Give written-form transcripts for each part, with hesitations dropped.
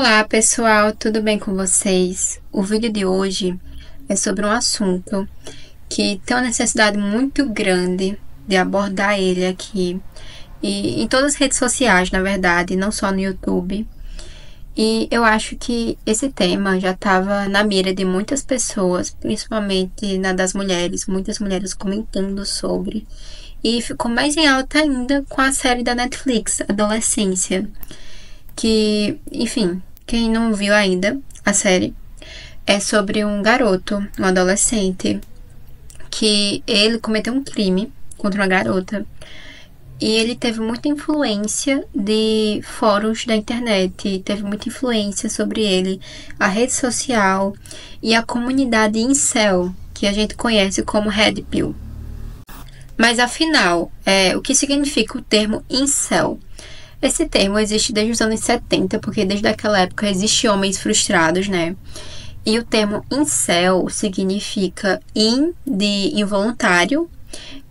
Olá pessoal, tudo bem com vocês? O vídeo de hoje é sobre um assunto que tem uma necessidade muito grande de abordar ele aqui e em todas as redes sociais, na verdade, não só no YouTube. E eu acho que esse tema já estava na mira de muitas pessoas, principalmente na das mulheres, muitas mulheres comentando sobre. E ficou mais em alta ainda com a série da Netflix, Adolescência. Que, enfim, quem não viu ainda a série, é sobre um garoto, um adolescente, que ele cometeu um crime contra uma garota. E ele teve muita influência de fóruns da internet, teve muita influência sobre ele, a rede social e a comunidade incel, que a gente conhece como Red Pill. Mas afinal, o que significa o termo incel? Esse termo existe desde os anos 70, porque desde aquela época existem homens frustrados, né? E o termo incel significa in de involuntário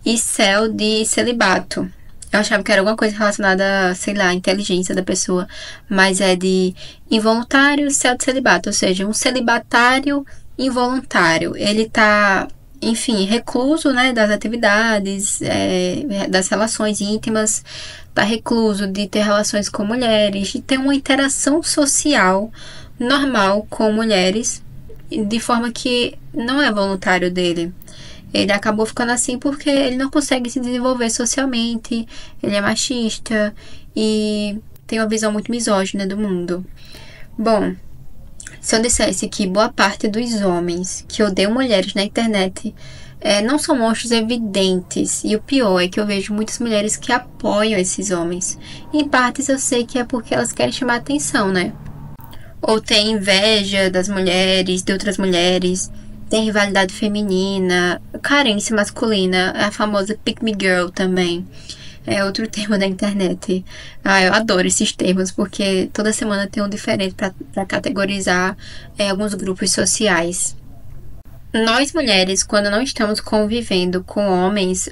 e cel de celibato. Eu achava que era alguma coisa relacionada, sei lá, à inteligência da pessoa, mas é de involuntário, cel de celibato, ou seja, um celibatário involuntário. Ele tá, enfim, recluso, né, das atividades, das relações íntimas, tá recluso de ter relações com mulheres, de ter uma interação social normal com mulheres, de forma que não é voluntário dele. Ele acabou ficando assim porque ele não consegue se desenvolver socialmente, ele é machista e tem uma visão muito misógina do mundo. Bom, se eu dissesse que boa parte dos homens que odeiam mulheres na internet não são monstros evidentes, e o pior é que eu vejo muitas mulheres que apoiam esses homens. Em partes eu sei que é porque elas querem chamar atenção, né? Ou tem inveja das mulheres, de outras mulheres, tem rivalidade feminina, carência masculina, a famosa pick me girl também. É outro termo da internet. Eu adoro esses termos, porque toda semana tem um diferente para categorizar alguns grupos sociais. Nós mulheres, quando não estamos convivendo com homens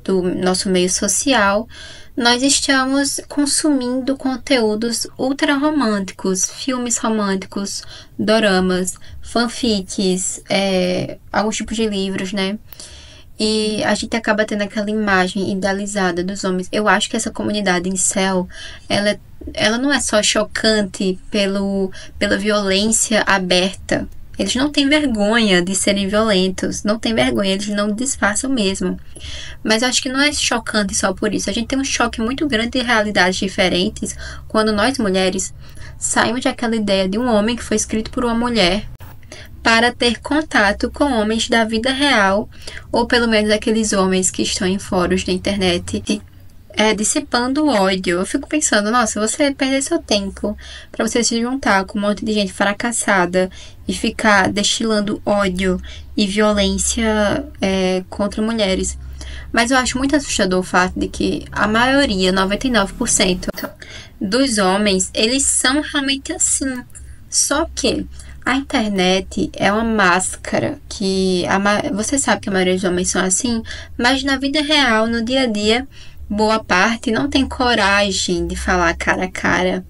do nosso meio social, nós estamos consumindo conteúdos ultra românticos, filmes românticos, doramas, fanfics, alguns tipos de livros, né? E a gente acaba tendo aquela imagem idealizada dos homens. Eu acho que essa comunidade incel, ela não é só chocante pela violência aberta. Eles não têm vergonha de serem violentos, não têm vergonha, eles não disfarçam mesmo. Mas eu acho que não é chocante só por isso. A gente tem um choque muito grande de realidades diferentes quando nós mulheres saímos daquela ideia de um homem que foi escrito por uma mulher para ter contato com homens da vida real, ou pelo menos aqueles homens que estão em fóruns da internet dissipando o ódio. Eu fico pensando, nossa, você perder seu tempo para você se juntar com um monte de gente fracassada e ficar destilando ódio e violência contra mulheres. Mas eu acho muito assustador o fato de que a maioria, 99% dos homens, eles são realmente assim. Só que a internet é uma máscara que você sabe que a maioria dos homens são assim, mas na vida real, no dia a dia, boa parte não tem coragem de falar cara a cara,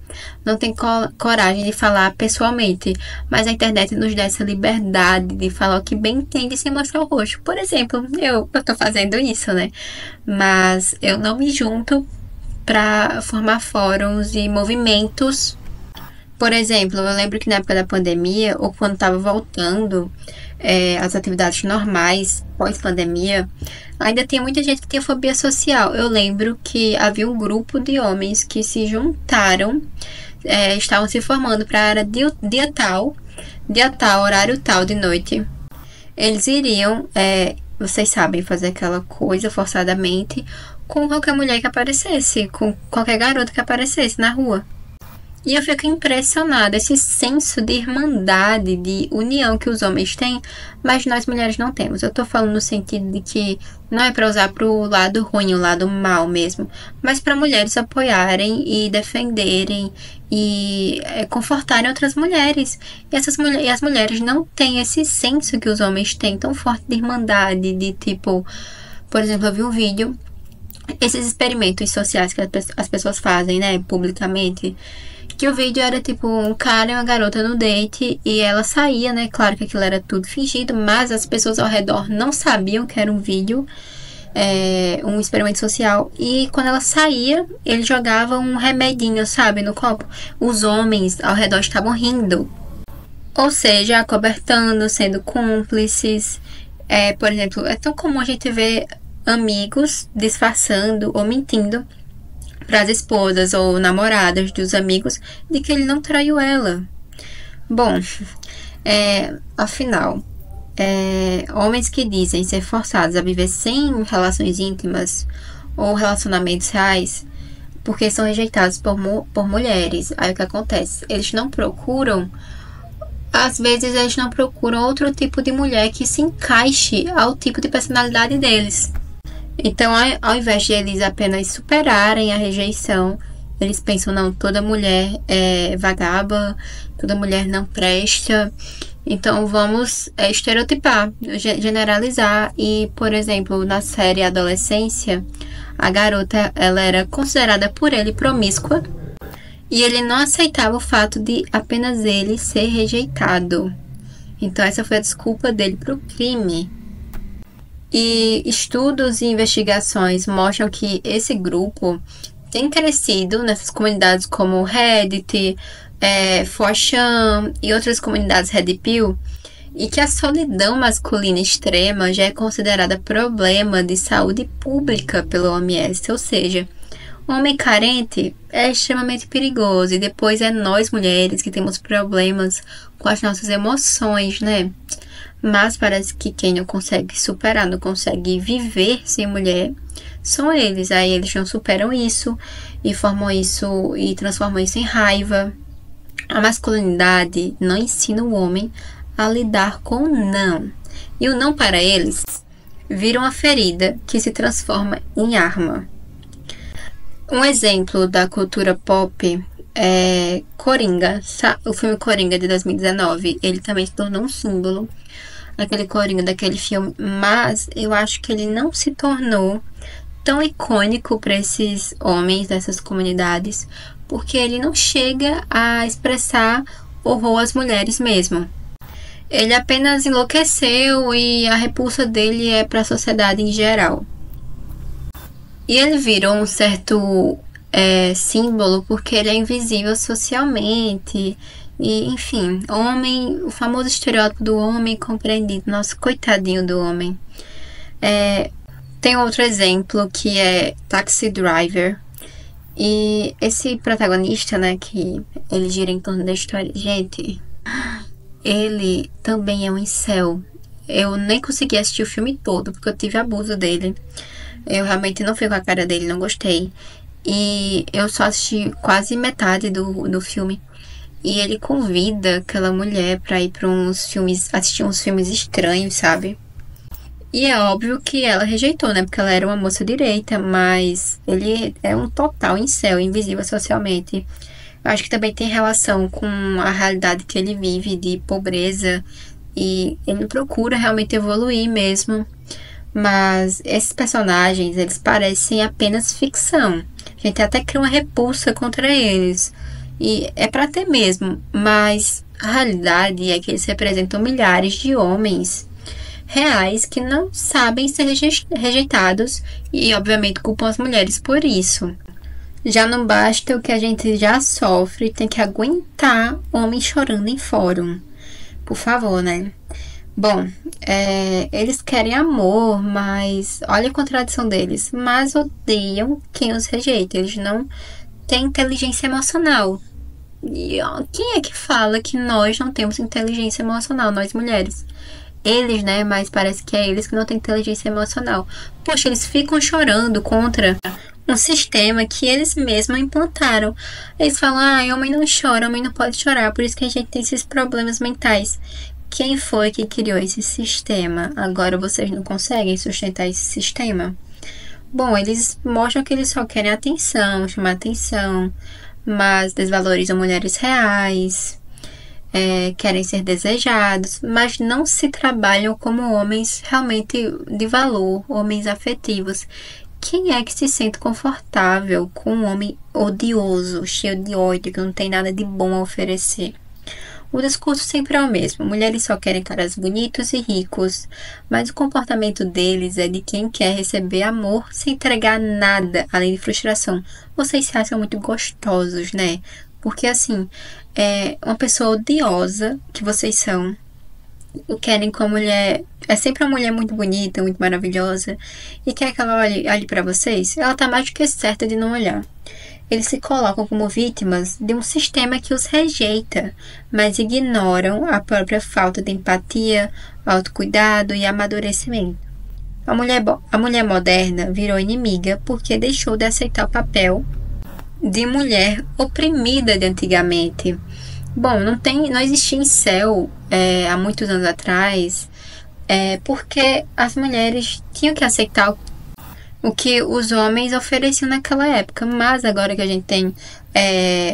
não tem coragem de falar pessoalmente, mas a internet nos dá essa liberdade de falar o que bem entende sem mostrar o rosto. Por exemplo, eu tô fazendo isso, né? Mas eu não me junto para formar fóruns e movimentos. Por exemplo, eu lembro que na época da pandemia, ou quando estava voltando as atividades normais pós-pandemia, ainda tinha muita gente que tinha fobia social. Eu lembro que havia um grupo de homens que se juntaram, estavam se formando para dia tal, horário tal de noite. Eles iriam, vocês sabem, fazer aquela coisa forçadamente com qualquer mulher que aparecesse, com qualquer garota que aparecesse na rua. E eu fico impressionada, esse senso de irmandade, de união que os homens têm, mas nós mulheres não temos. Eu tô falando no sentido de que não é para usar pro lado ruim, o lado mal mesmo, mas para mulheres apoiarem e defenderem e confortarem outras mulheres. E as mulheres não têm esse senso que os homens têm, tão forte de irmandade, de tipo... Por exemplo, eu vi um vídeo, esses experimentos sociais que as pessoas fazem, né, publicamente, Que o vídeo era tipo um cara e uma garota no date e ela saía, né? Claro que aquilo era tudo fingido, mas as pessoas ao redor não sabiam que era um vídeo, um experimento social. E quando ela saía, ele jogava um remedinho, sabe, no copo. Os homens ao redor estavam rindo, ou seja, acobertando, sendo cúmplices. Por exemplo, é tão comum a gente ver amigos disfarçando ou mentindo para as esposas ou namoradas dos amigos de que ele não traiu ela. Bom, afinal, homens que dizem ser forçados a viver sem relações íntimas ou relacionamentos reais porque são rejeitados por mulheres. Aí o que acontece? Às vezes eles não procuram outro tipo de mulher que se encaixe ao tipo de personalidade deles. Então, ao invés de eles apenas superarem a rejeição, eles pensam, não, toda mulher é vagaba, toda mulher não presta. Então, vamos estereotipar, generalizar. E, por exemplo, na série Adolescência, a garota, ela era considerada por ele promíscua. E ele não aceitava o fato de apenas ele ser rejeitado. Então, essa foi a desculpa dele para o crime. E estudos e investigações mostram que esse grupo tem crescido nessas comunidades como Reddit, 4chan e outras comunidades Red Pill, e que a solidão masculina extrema já é considerada problema de saúde pública pela OMS, ou seja, um homem carente é extremamente perigoso, e depois é nós mulheres que temos problemas com as nossas emoções, né? Mas parece que quem não consegue superar, não consegue viver sem mulher, são eles. Aí eles não superam isso e formam isso e transformam isso em raiva. A masculinidade não ensina o homem a lidar com o não. E o não para eles vira uma ferida que se transforma em arma. Um exemplo da cultura pop é Coringa, o filme Coringa de 2019. Ele também se tornou um símbolo, aquele Coringa daquele filme, mas eu acho que ele não se tornou tão icônico para esses homens dessas comunidades, porque ele não chega a expressar horror às mulheres mesmo. Ele apenas enlouqueceu e a repulsa dele é para a sociedade em geral. E ele virou um certo símbolo porque ele é invisível socialmente. E, enfim, o famoso estereótipo do homem compreendido. Nossa, coitadinho do homem. Tem outro exemplo que é Taxi Driver. E esse protagonista, né, que ele gira em torno da história. Gente, ele também é um incel. Eu nem consegui assistir o filme todo, porque eu tive abuso dele. Eu realmente não fui com a cara dele, não gostei. E eu só assisti quase metade do filme. E ele convida aquela mulher pra ir pra assistir uns filmes estranhos, sabe? E é óbvio que ela rejeitou, né? Porque ela era uma moça direita, mas ele é um total incel, invisível socialmente. Eu acho que também tem relação com a realidade que ele vive de pobreza. E ele procura realmente evoluir mesmo. Mas esses personagens, eles parecem apenas ficção. A gente até cria uma repulsa contra eles. E é pra ter mesmo, mas a realidade é que eles representam milhares de homens reais que não sabem ser rejeitados e, obviamente, culpam as mulheres por isso. Já não basta o que a gente já sofre, tem que aguentar homens chorando em fórum. Por favor, né? Bom, eles querem amor, mas olha a contradição deles. Mas odeiam quem os rejeita. Eles não têm inteligência emocional. E quem é que fala que nós não temos inteligência emocional, nós mulheres? Eles, né? Mas parece que é eles que não têm inteligência emocional. Poxa, eles ficam chorando contra um sistema que eles mesmos implantaram. Eles falam, homem não chora, homem não pode chorar, por isso que a gente tem esses problemas mentais. Quem foi que criou esse sistema? Agora vocês não conseguem sustentar esse sistema? Bom, eles mostram que eles só querem atenção, chamar atenção, mas desvalorizam mulheres reais, querem ser desejados, mas não se trabalham como homens realmente de valor, homens afetivos, quem é que se sente confortável com um homem odioso, cheio de ódio, que não tem nada de bom a oferecer? O discurso sempre é o mesmo. Mulheres só querem caras bonitos e ricos, mas o comportamento deles é de quem quer receber amor sem entregar nada, além de frustração. Vocês se acham muito gostosos, né? Porque, assim, é uma pessoa odiosa que vocês são. Querem com a mulher... É sempre uma mulher muito bonita, muito maravilhosa. E quer que ela olhe pra vocês? Ela tá mais do que certa de não olhar. Eles se colocam como vítimas de um sistema que os rejeita, mas ignoram a própria falta de empatia, autocuidado e amadurecimento. A mulher moderna virou inimiga porque deixou de aceitar o papel de mulher oprimida de antigamente. Bom, não existia incel há muitos anos atrás, porque as mulheres tinham que aceitar o que os homens ofereciam naquela época, mas agora que a gente tem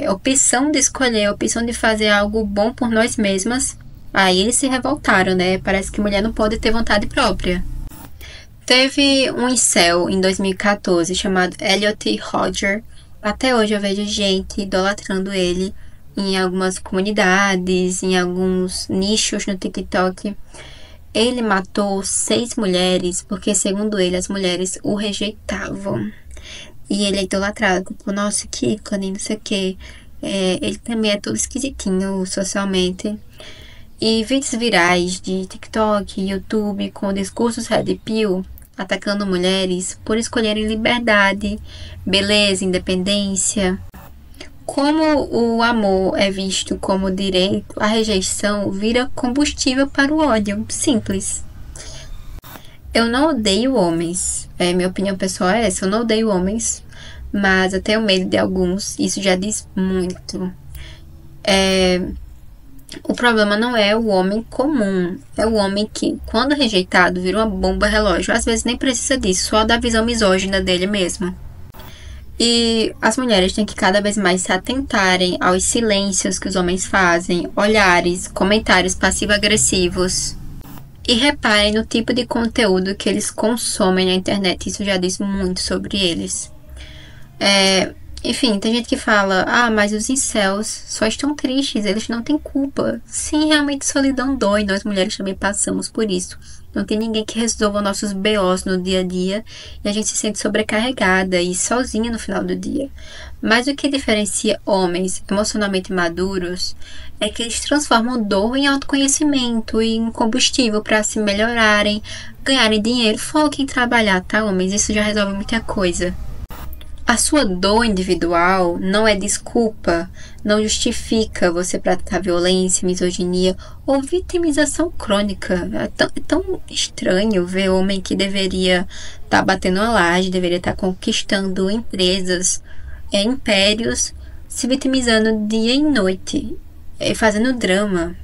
opção de escolher, opção de fazer algo bom por nós mesmas, aí eles se revoltaram, né? Parece que mulher não pode ter vontade própria. Teve um incel em 2014 chamado Elliot Rodger. Até hoje eu vejo gente idolatrando ele em algumas comunidades, em alguns nichos no TikTok. Ele matou 6 mulheres porque, segundo ele, as mulheres o rejeitavam. E ele é idolatrado, tipo, nossa, que ícone, não sei o quê. Ele também é todo esquisitinho socialmente. E vídeos virais de TikTok, YouTube, com discursos red pill, atacando mulheres por escolherem liberdade, beleza, independência. Como o amor é visto como direito, a rejeição vira combustível para o ódio. Simples. Eu não odeio homens. Minha opinião pessoal é essa. Eu não odeio homens, mas eu tenho medo de alguns. Isso já diz muito. O problema não é o homem comum. É o homem que, quando rejeitado, vira uma bomba relógio. Às vezes nem precisa disso, só da visão misógina dele mesmo. E as mulheres têm que cada vez mais se atentarem aos silêncios que os homens fazem, olhares, comentários passivo-agressivos. E reparem no tipo de conteúdo que eles consomem na internet. Isso já diz muito sobre eles. Enfim, tem gente que fala, mas os incels só estão tristes, eles não têm culpa. Sim, realmente solidão dói, nós mulheres também passamos por isso. Não tem ninguém que resolva nossos BOs no dia a dia e a gente se sente sobrecarregada e sozinha no final do dia. Mas o que diferencia homens emocionalmente maduros é que eles transformam dor em autoconhecimento e em combustível para se melhorarem, ganharem dinheiro. Foquem em trabalhar, tá, homens? Isso já resolve muita coisa. A sua dor individual não é desculpa, não justifica você praticar violência, misoginia ou vitimização crônica. É tão estranho ver homem que deveria estar batendo uma laje, deveria estar conquistando empresas, impérios, se vitimizando dia e noite, fazendo drama.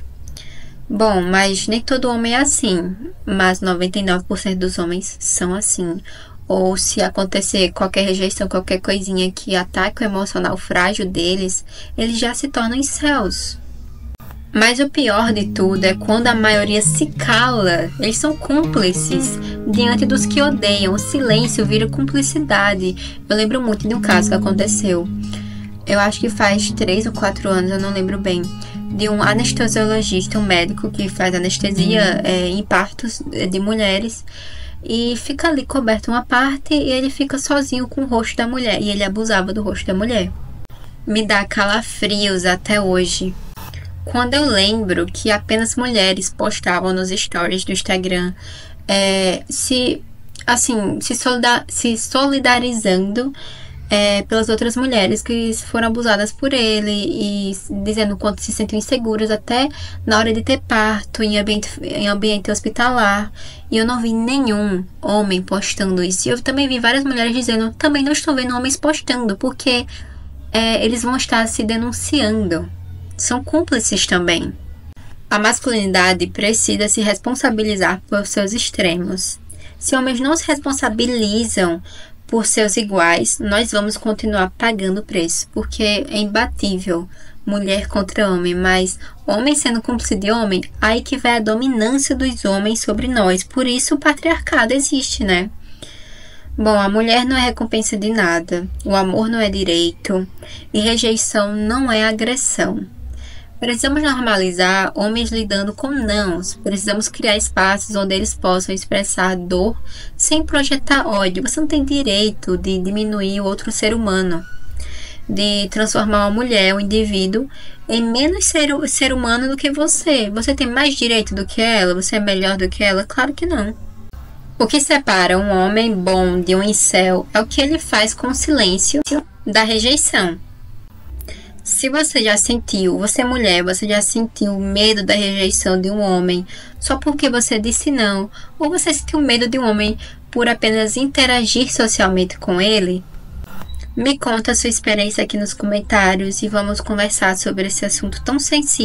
Bom, mas nem todo homem é assim, mas 99% dos homens são assim. Ou se acontecer qualquer rejeição, qualquer coisinha que ataque o emocional frágil deles, eles já se tornam incels. Mas o pior de tudo é quando a maioria se cala. Eles são cúmplices diante dos que odeiam. O silêncio vira cumplicidade. Eu lembro muito de um caso que aconteceu. Eu acho que faz 3 ou 4 anos, eu não lembro bem. De um anestesiologista, um médico que faz anestesia em partos de mulheres. E fica ali coberto uma parte e ele fica sozinho com o rosto da mulher. E ele abusava do rosto da mulher. Me dá calafrios até hoje. Quando eu lembro que apenas mulheres postavam nos stories do Instagram, se solidarizando pelas outras mulheres que foram abusadas por ele e dizendo quanto se sentiam inseguras até na hora de ter parto em ambiente hospitalar. E eu não vi nenhum homem postando isso. E eu também vi várias mulheres dizendo, também não estou vendo homens postando, porque eles vão estar se denunciando. São cúmplices também. A masculinidade precisa se responsabilizar por seus extremos. Se homens não se responsabilizam por seus iguais, nós vamos continuar pagando o preço, porque é imbatível mulher contra homem, mas homem sendo cúmplice de homem, aí que vai a dominância dos homens sobre nós. Por isso o patriarcado existe, né? Bom, a mulher não é recompensa de nada, o amor não é direito e rejeição não é agressão. Precisamos normalizar homens lidando com nãos. Precisamos criar espaços onde eles possam expressar dor sem projetar ódio. Você não tem direito de diminuir o outro ser humano, de transformar uma mulher, um indivíduo, em menos ser humano do que você. Você tem mais direito do que ela? Você é melhor do que ela? Claro que não. O que separa um homem bom de um incel é o que ele faz com o silêncio da rejeição. Se você já sentiu, você mulher, você já sentiu medo da rejeição de um homem só porque você disse não, ou você sentiu medo de um homem por apenas interagir socialmente com ele? Me conta a sua experiência aqui nos comentários e vamos conversar sobre esse assunto tão sensível.